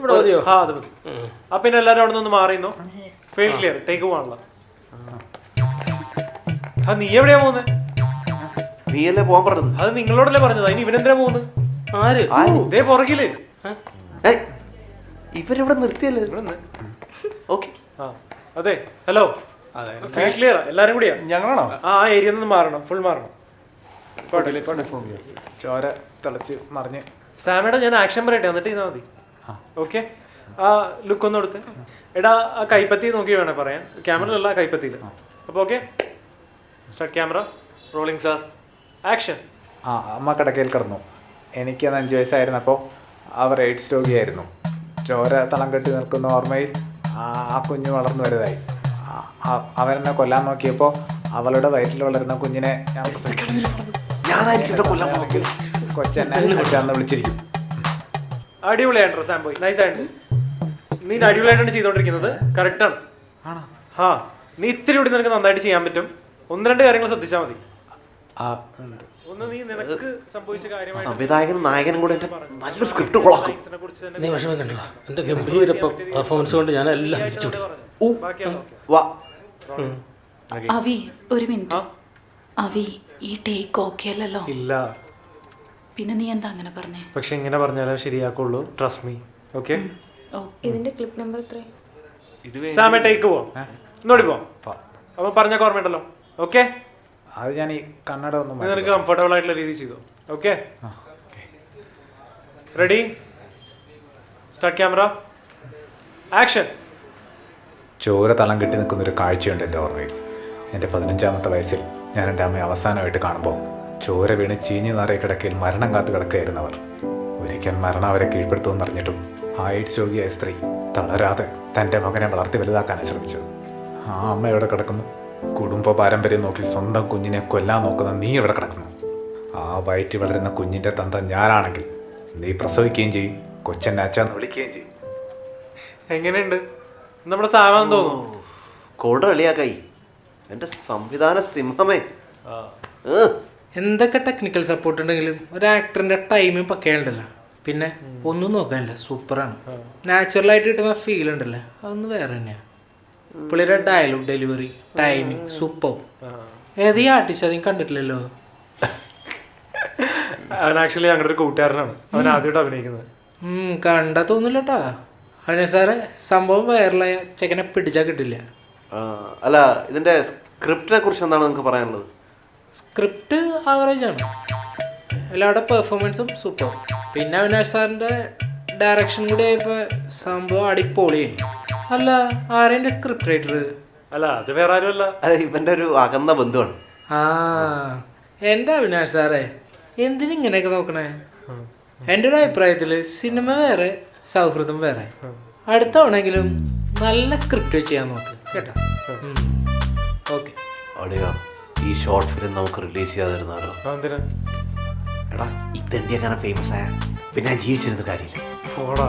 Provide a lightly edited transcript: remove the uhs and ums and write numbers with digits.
ഇവിടെ മതിയോ? ആ അത് മതി. ആ പിന്നെ എല്ലാവരും അവിടെ നിന്ന് മാറിയെന്നോ. ഫീൽഡ് ക്ലിയർ, ടേക്ക് പോകാനുള്ള. ആ നീ എവിടെയാ പോകുന്നത്? നീയല്ലേ പോകാൻ പറഞ്ഞത്? അത് നിങ്ങളോടല്ലേ പറഞ്ഞത്. അതിന് ഇവനെന്തിനാ പോകുന്നത്? ആര്? ഇതേ പുറകില്. ഇവരിവിടെ നിർത്തിയല്ലേ? ഇവിടെ നിന്ന്. ഓക്കെ. ആ അതെ. ഹലോ, ഫീൽഡ് ക്ലിയർ എല്ലാരും കൂടിയാ? ഞങ്ങളാണോ? ആ ഏരിയ നിന്ന് മാറണം, ഫുൾ മാറണം. ചോര തിളച്ച് മറിഞ്ഞ്. സാമേടാ ഞാൻ ആക്ഷൻ പറയട്ടെ, എന്നിട്ട് ചെയ്താൽ മതി. ഓക്കെ. ആ ലുക്ക് ഒന്ന് കൊടുത്ത്. എടാ ആ കൈപ്പത്തി നോക്കി വേണേ പറയാൻ. ക്യാമറയിലല്ല, കൈപ്പത്തിയിൽ. അപ്പോൾ okay, start camera rolling sir, action. അമ്മ കിടക്കയിൽ കിടന്നു. എനിക്ക് 5 വയസ്സായിരുന്നപ്പോൾ അവർ എയ്ഡ്സ് രോഗിയായിരുന്നു. ചോര തളം കെട്ടി നിൽക്കുന്ന ഓർമ്മയിൽ ആ കുഞ്ഞ് വളർന്നു വലുതായി. അവരെന്നെ കൊല്ലാൻ നോക്കിയപ്പോൾ അവളുടെ വയറ്റിൽ വളരുന്ന കുഞ്ഞിനെ കൊച്ചെന്നെ കൊച്ചാന്ന് വിളിച്ചിരിക്കും. അടിപൊളിയായിട്ടോ സാംബോയ്, നൈസ് ആയിട്ട്. നീ അടിപൊളിയായിട്ടാണ് ചെയ്തോണ്ടിരിക്കുന്നത്. കറക്റ്റാണ്. ആ നീ ഇത്തിരി കൂടി നിനക്ക് നന്നായിട്ട് ചെയ്യാൻ പറ്റും. 1-2 കാര്യങ്ങൾ ശ്രദ്ധിച്ചാൽ മതി. ഒന്ന് നീ നിനക്ക് സംഭവിച്ച കാര്യമായി സംവിധായകനും നായകനും കൂടെ നല്ലൊരു സ്ക്രിപ്റ്റ് കൊളാക്കും. നീ വിഷമം കണ്ടോ? എന്റെ ഗംഭീര പെർഫോമൻസ് കൊണ്ട് ഞാൻ എല്ലാം തിരിച്ചു. അവി ഒരു മിനിറ്റ്. അവി ഈ ടേക്ക് ഓക്കെ അല്ലല്ലോ? ഇല്ല. പിന്നെ നീ എന്താ അങ്ങനെ പറഞ്ഞേ? പക്ഷെ ഇങ്ങനെ പറഞ്ഞാലേ ശരിയാക്കുള്ളൂ. Trust me. ഓക്കെ. ഇതിന്റെ ക്ലിപ്പ് നമ്പർ എത്ര? സാമേ ടേക്ക് പോവാം. ഇന്നോടി പോവാം. അപ്പൊ പറഞ്ഞ ഓർമ്മയുണ്ടല്ലോ. ഓക്കെ. അത് ഞാൻ ഈ കണ്ണട ഒന്നും നിനക്ക് കംഫർട്ടബിൾ ആയിട്ടുള്ള രീതിയിൽ ചെയ്തു. Okay, ready, start camera, action. ചോര തളം കെട്ടി നിൽക്കുന്നൊരു കാഴ്ചയുണ്ട് എൻ്റെ ഓർമ്മയിൽ. എൻ്റെ 15ാമത്തെ വയസ്സിൽ ഞാൻ എൻ്റെ അമ്മയെ അവസാനമായിട്ട് കാണുമ്പോൾ ചോര വീണ് ചീഞ്ഞു നാറിയ കിടക്കയിൽ മരണം കാത്ത് കിടക്കുകയായിരുന്നവർ. ഒരിക്കൽ മരണം അവരെ കീഴ്പ്പെടുത്തുമെന്ന് അറിഞ്ഞിട്ടും ആ എയ്ഡ്സ് രോഗിയായ സ്ത്രീ തളരാതെ തൻ്റെ മകനെ വളർത്തി വലുതാക്കാനാണ് ശ്രമിച്ചത്. ആ അമ്മ എവിടെ കിടക്കുന്നു? കുടുംബ പാരമ്പര്യം നോക്കി സ്വന്തം കുഞ്ഞിനെ കൊല്ലാൻ നോക്കുന്ന നീ എവിടെ കിടക്കുന്നു? ആ വയറ്റി വളരുന്ന കുഞ്ഞിൻ്റെ തന്ത ഞാനാണെങ്കിൽ നീ പ്രസവിക്കുകയും ചെയ്യും, കൊച്ചെന്നെ അച്ഛന്ന് വിളിക്കുകയും ചെയ്യും. എങ്ങനെയുണ്ട്? നമ്മുടെ സാമാൻ തോന്നുന്നു. കോട കളിയാക്കായി എൻ്റെ സംവിധാന സിംഹമേ. എന്തൊക്കെ ടെക്നിക്കൽ സപ്പോർട്ട് ഉണ്ടെങ്കിലും ഒരു ആക്ടറിന്റെ ടൈമിങ് പക്കയുണ്ടല്ലോ, പിന്നെ ഒന്നും നോക്കാനില്ല. സൂപ്പറാണ്. നാച്ചുറലായിട്ട് കിട്ടുന്ന ഫീൽ ഉണ്ടല്ലോ, അതൊന്ന് വേറെ തന്നെയാണ്. പുള്ളിയുടെ ഡയലോഗ് ഡെലിവറി, ടൈമിങ് സൂപ്പർ. ഏത് ഈ ആർട്ടിസ്റ്റ് അധികം കണ്ടിട്ടില്ലല്ലോ. അവൻ ആക്ച്വലി ഞങ്ങളുടെ ഒരു കൂട്ടുകാരനാണ്. അവൻ ആദ്യമായിട്ട് അഭിനയിക്കുന്നത്. കണ്ടാ തോന്നില്ല കേട്ടാ. അവനെ സാറെ സംഭവം വൈറലായ ചെക്കനെ പിടിച്ചാൽ കിട്ടില്ല. അല്ല, ഇതിന്റെ സ്ക്രിപ്റ്റിനെ കുറിച്ച് എന്താണ് നിങ്ങൾക്ക് പറയാനുള്ളത്? സ്ക്രിപ്റ്റ് ആവറേജ് ആണ്, എല്ലാവരുടെ പെർഫോമൻസും സൂപ്പർ. പിന്നെ അവിനാഷ് സാറിൻ്റെ ഡയറക്ഷൻ കൂടി ആയപ്പോൾ സംഭവം അടിപൊളിയായി. അല്ല, ആരെൻ്റെ സ്ക്രിപ്റ്റ് റൈറ്റർ? അല്ല, അത് വേറെ ആരുമല്ല, ഇവന്റെ ഒരു അകന്ന ബന്ധുവാണ്. എൻ്റെ അവിനാഷ് സാറേ, എന്തിനിങ്ങനെയൊക്കെ നോക്കണേ? എൻ്റെ ഒരു അഭിപ്രായത്തിൽ സിനിമ വേറെ, സൗഹൃദം വേറെ. അടുത്ത തവണെങ്കിലും നല്ല സ്ക്രിപ്റ്റ് വെച്ച് ചെയ്യാൻ നോക്ക് കേട്ടോ. ഓക്കെ. ഈ ഷോർട്ട് ഫിലിം നമുക്ക് റിലീസ് ചെയ്യാതിരുന്നാലോ? എടാ, ഈ തെണ്ടിയൊക്കെ ഫേമസ് ആയ പിന്നെ ഞാൻ ജീവിച്ചിരുന്ന കാര്യമില്ല. പോടാ.